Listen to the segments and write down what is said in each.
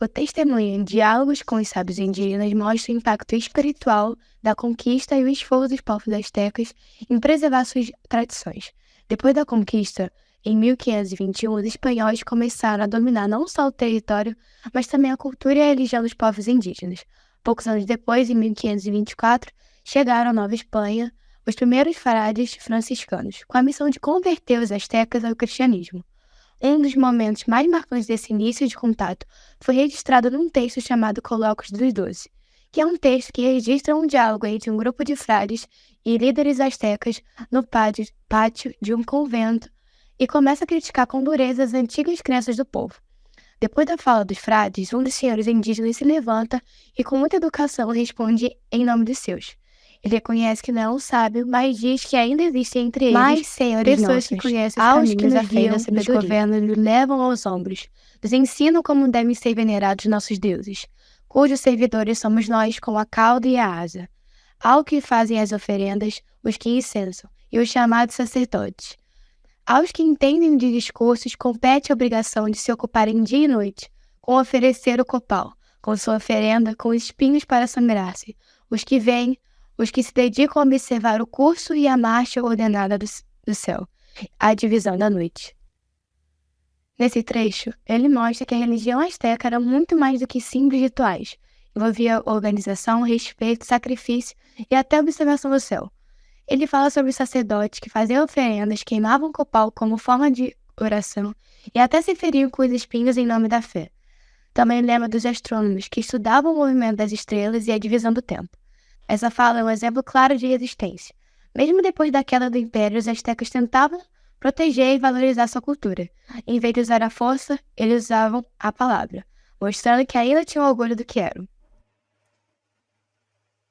O testemunho em Diálogos com os Sábios Indígenas mostra o impacto espiritual da conquista e o esforço dos povos astecas em preservar suas tradições. Depois da conquista, em 1521, os espanhóis começaram a dominar não só o território, mas também a cultura e a religião dos povos indígenas. Poucos anos depois, em 1524, chegaram à Nova Espanha os primeiros frades franciscanos, com a missão de converter os astecas ao cristianismo. Um dos momentos mais marcantes desse início de contato foi registrado num texto chamado Colóquios dos Doze, que é um texto que registra um diálogo entre um grupo de frades e líderes astecas no pátio de um convento e começa a criticar com dureza as antigas crenças do povo. Depois da fala dos frades, um dos senhores indígenas se levanta e com muita educação responde em nome dos seus. Ele reconhece que não é um sábio, mas diz que ainda existem entre eles pessoas que conhecem os caminhos da fé e da sabedoria. Nos governam e nos levam aos ombros, nos ensinam como devem ser venerados nossos deuses, cujos servidores somos nós com a cauda e a asa, ao que fazem as oferendas, os que incensam, e os chamados sacerdotes. Aos que entendem de discursos, compete a obrigação de se ocuparem dia e noite, com oferecer o copal, com sua oferenda, com espinhos para sangrar-se, os que vêm, os que se dedicam a observar o curso e a marcha ordenada do céu, a divisão da noite. Nesse trecho, ele mostra que a religião asteca era muito mais do que simples rituais. Envolvia organização, respeito, sacrifício e até observação do céu. Ele fala sobre os sacerdotes que faziam oferendas, queimavam copal como forma de oração e até se feriam com os espinhos em nome da fé. Também lembra dos astrônomos que estudavam o movimento das estrelas e a divisão do tempo. Essa fala é um exemplo claro de resistência. Mesmo depois da queda do Império, os astecas tentavam proteger e valorizar sua cultura. Em vez de usar a força, eles usavam a palavra, mostrando que ainda tinham orgulho do que eram.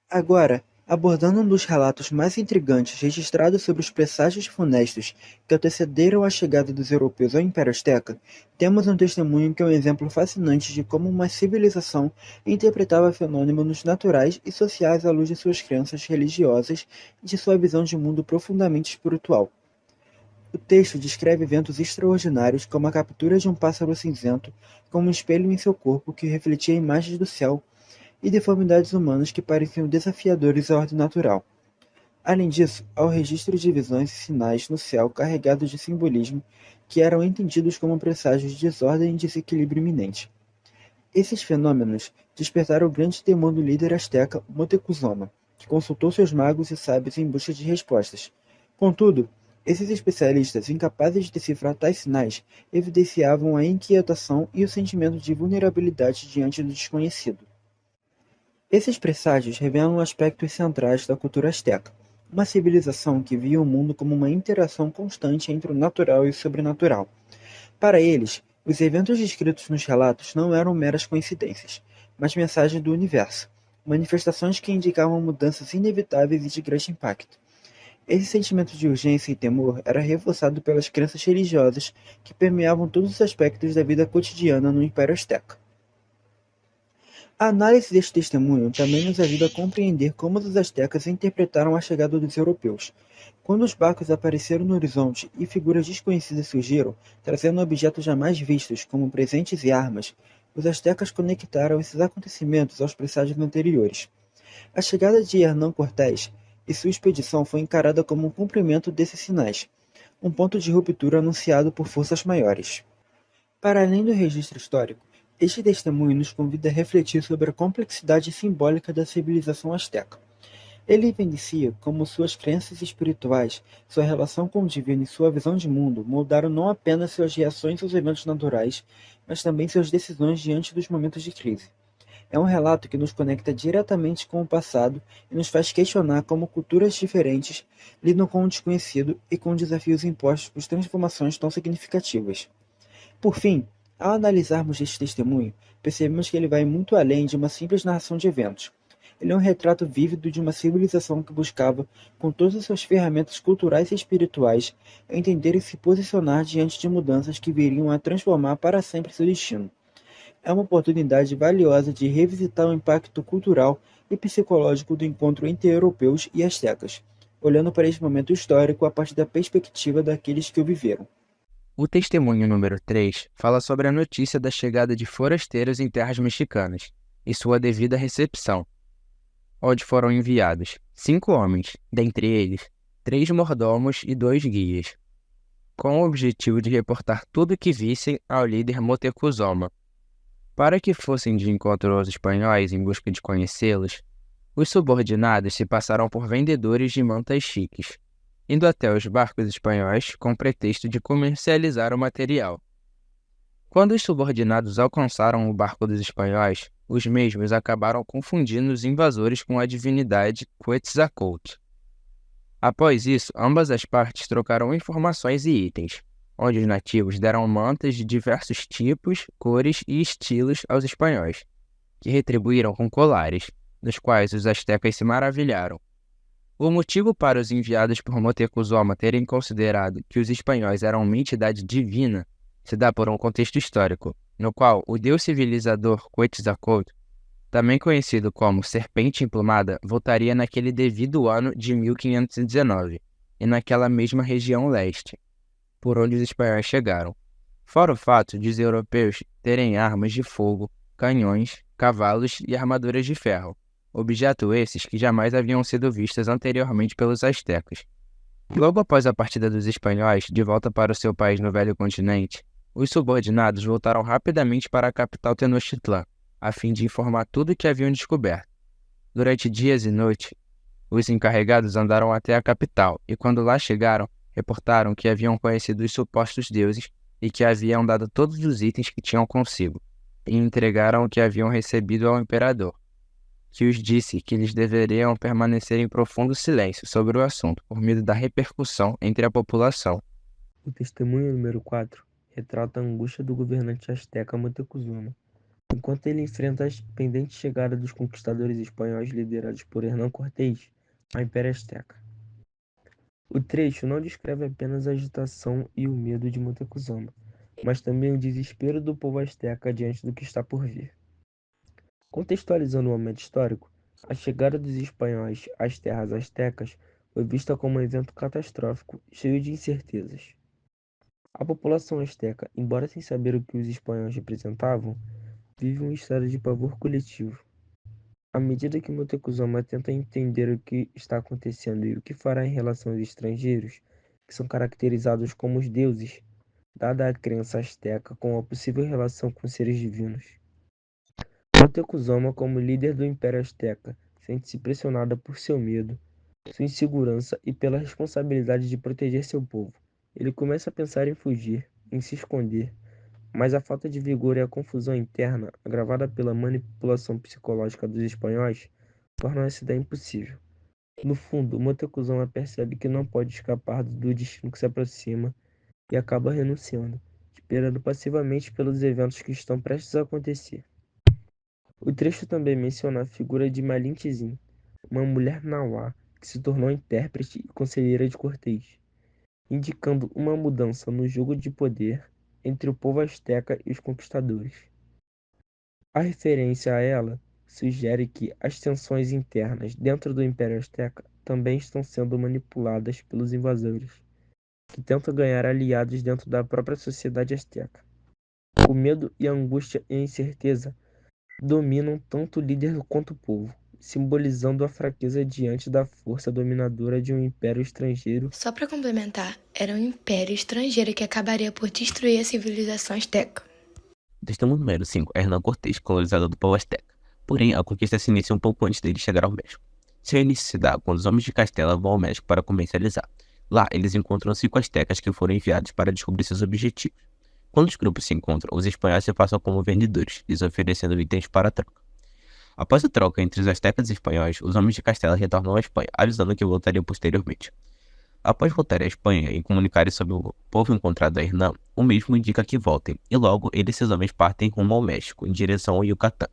Agora, abordando um dos relatos mais intrigantes registrados sobre os presságios funestos que antecederam a chegada dos europeus ao Império Azteca, temos um testemunho que é um exemplo fascinante de como uma civilização interpretava fenômenos naturais e sociais à luz de suas crenças religiosas e de sua visão de mundo profundamente espiritual. O texto descreve eventos extraordinários como a captura de um pássaro cinzento com um espelho em seu corpo que refletia imagens do céu e deformidades humanas que pareciam desafiadores à ordem natural. Além disso, há o registro de visões e sinais no céu carregados de simbolismo que eram entendidos como presságios de desordem e desequilíbrio iminente. Esses fenômenos despertaram o grande temor do líder asteca Moctezuma, que consultou seus magos e sábios em busca de respostas. Contudo, esses especialistas, incapazes de decifrar tais sinais, evidenciavam a inquietação e o sentimento de vulnerabilidade diante do desconhecido. Esses presságios revelam aspectos centrais da cultura asteca, uma civilização que via o mundo como uma interação constante entre o natural e o sobrenatural. Para eles, os eventos descritos nos relatos não eram meras coincidências, mas mensagens do universo, manifestações que indicavam mudanças inevitáveis e de grande impacto. Esse sentimento de urgência e temor era reforçado pelas crenças religiosas que permeavam todos os aspectos da vida cotidiana no Império Azteca. A análise deste testemunho também nos ajuda a compreender como os astecas interpretaram a chegada dos europeus. Quando os barcos apareceram no horizonte e figuras desconhecidas surgiram, trazendo objetos jamais vistos, como presentes e armas, os astecas conectaram esses acontecimentos aos presságios anteriores. A chegada de Hernán Cortés e sua expedição foi encarada como um cumprimento desses sinais, um ponto de ruptura anunciado por forças maiores. Para além do registro histórico, este testemunho nos convida a refletir sobre a complexidade simbólica da civilização asteca. Ele evidencia como suas crenças espirituais, sua relação com o divino e sua visão de mundo moldaram não apenas suas reações aos eventos naturais, mas também suas decisões diante dos momentos de crise. É um relato que nos conecta diretamente com o passado e nos faz questionar como culturas diferentes lidam com o desconhecido e com desafios impostos por transformações tão significativas. Por fim, ao analisarmos este testemunho, percebemos que ele vai muito além de uma simples narração de eventos. Ele é um retrato vívido de uma civilização que buscava, com todas as suas ferramentas culturais e espirituais, entender e se posicionar diante de mudanças que viriam a transformar para sempre seu destino. É uma oportunidade valiosa de revisitar o impacto cultural e psicológico do encontro entre europeus e astecas, olhando para este momento histórico a partir da perspectiva daqueles que o viveram. O testemunho número 3 fala sobre a notícia da chegada de forasteiros em terras mexicanas e sua devida recepção, onde foram enviados 5 homens, dentre eles 3 mordomos e 2 guias, com o objetivo de reportar tudo o que vissem ao líder Moctezuma. Para que fossem de encontro aos espanhóis em busca de conhecê-los, os subordinados se passaram por vendedores de mantas chiques, indo até os barcos espanhóis com pretexto de comercializar o material. Quando os subordinados alcançaram o barco dos espanhóis, os mesmos acabaram confundindo os invasores com a divindade Quetzalcoatl. Após isso, ambas as partes trocaram informações e itens, onde os nativos deram mantas de diversos tipos, cores e estilos aos espanhóis, que retribuíram com colares, dos quais os astecas se maravilharam. O motivo para os enviados por Moctezuma terem considerado que os espanhóis eram uma entidade divina se dá por um contexto histórico, no qual o deus civilizador Quetzalcoatl, também conhecido como Serpente Emplumada, voltaria naquele devido ano de 1519, e naquela mesma região leste, por onde os espanhóis chegaram. Fora o fato de os europeus terem armas de fogo, canhões, cavalos e armaduras de ferro, objetos esses que jamais haviam sido vistos anteriormente pelos astecas. Logo após a partida dos espanhóis de volta para o seu país no velho continente, os subordinados voltaram rapidamente para a capital Tenochtitlã, a fim de informar tudo o que haviam descoberto. Durante dias e noites, os encarregados andaram até a capital e, quando lá chegaram, reportaram que haviam conhecido os supostos deuses e que haviam dado todos os itens que tinham consigo, e entregaram o que haviam recebido ao imperador, que os disse que eles deveriam permanecer em profundo silêncio sobre o assunto, por medo da repercussão entre a população. O testemunho número 4 retrata a angústia do governante asteca Moctezuma, enquanto ele enfrenta a pendente chegada dos conquistadores espanhóis liderados por Hernán Cortés ao Império Azteca. O trecho não descreve apenas a agitação e o medo de Moctezuma, mas também o desespero do povo asteca diante do que está por vir. Contextualizando o momento histórico, a chegada dos espanhóis às terras astecas foi vista como um evento catastrófico, cheio de incertezas. A população asteca, embora sem saber o que os espanhóis representavam, vive um estado de pavor coletivo. À medida que Moctezuma tenta entender o que está acontecendo e o que fará em relação aos estrangeiros, que são caracterizados como os deuses, dada a crença asteca com a possível relação com os seres divinos. Moctezuma, como líder do Império Azteca, sente-se pressionado por seu medo, sua insegurança e pela responsabilidade de proteger seu povo. Ele começa a pensar em fugir, em se esconder, mas a falta de vigor e a confusão interna, agravada pela manipulação psicológica dos espanhóis, tornam essa ideia impossível. No fundo, Moctezuma percebe que não pode escapar do destino que se aproxima e acaba renunciando, esperando passivamente pelos eventos que estão prestes a acontecer. O trecho também menciona a figura de Malin Tizin, uma mulher nauá que se tornou intérprete e conselheira de Cortés, indicando uma mudança no jogo de poder entre o povo asteca e os conquistadores. A referência a ela sugere que as tensões internas dentro do Império Azteca também estão sendo manipuladas pelos invasores, que tentam ganhar aliados dentro da própria sociedade asteca. O medo e a angústia e a incerteza dominam tanto o líder quanto o povo, simbolizando a fraqueza diante da força dominadora de um império estrangeiro. Só para complementar, era um império estrangeiro que acabaria por destruir a civilização asteca. Testemunho número 5 é Hernán Cortés, colonizador do povo asteca. Porém, a conquista se inicia um pouco antes dele chegar ao México. Seu início se dá quando os homens de Castela vão ao México para comercializar. Lá, eles encontram 5 astecas que foram enviados para descobrir seus objetivos. Quando os grupos se encontram, os espanhóis se passam como vendedores, lhes oferecendo itens para troca. Após a troca entre os astecas e espanhóis, os homens de Castela retornam à Espanha, avisando que voltariam posteriormente. Após voltarem à Espanha e comunicarem sobre o povo encontrado a Hernán, o mesmo indica que voltem, e logo ele e seus homens partem rumo ao México, em direção ao Yucatán.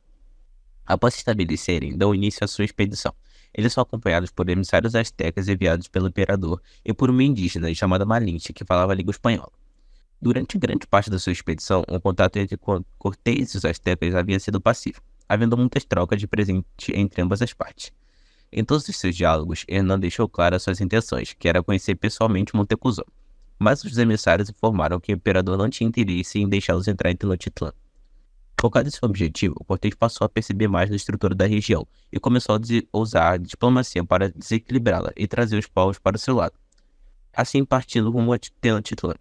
Após se estabelecerem, dão início à sua expedição. Eles são acompanhados por emissários astecas enviados pelo imperador e por uma indígena chamada Malinche, que falava a língua espanhola. Durante grande parte da sua expedição, o contato entre Cortés e os astecas havia sido pacífico, havendo muitas trocas de presente entre ambas as partes. Em todos os seus diálogos, Hernán deixou claras suas intenções, que era conhecer pessoalmente Moctezuma. mas os emissários informaram que o imperador não tinha interesse em deixá-los entrar em Tenochtitlan. Focado em seu objetivo, Cortés passou a perceber mais da estrutura da região e começou a usar a diplomacia para desequilibrá-la e trazer os povos para o seu lado, assim partindo rumo a Tenochtitlan.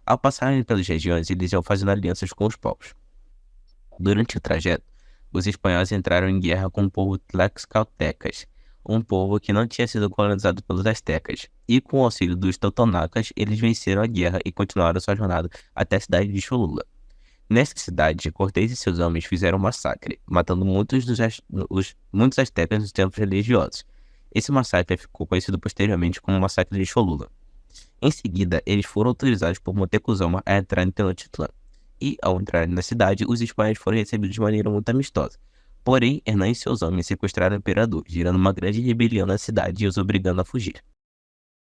Ao passarem pelas regiões, eles iam fazendo alianças com os povos. Durante o trajeto, os espanhóis entraram em guerra com o povo tlaxcaltecas, um povo que não tinha sido colonizado pelos astecas, e com o auxílio dos totonacas, eles venceram a guerra e continuaram sua jornada até a cidade de Cholula. Nessa cidade, Cortés e seus homens fizeram um massacre, matando muitos astecas nos tempos religiosos. Esse massacre ficou conhecido posteriormente como o Massacre de Cholula. Em seguida, eles foram autorizados por Moctezuma a entrar em Tenochtitlan. E, ao entrarem na cidade, os espanhóis foram recebidos de maneira muito amistosa. Porém, Hernán e seus homens sequestraram o imperador, gerando uma grande rebelião na cidade e os obrigando a fugir.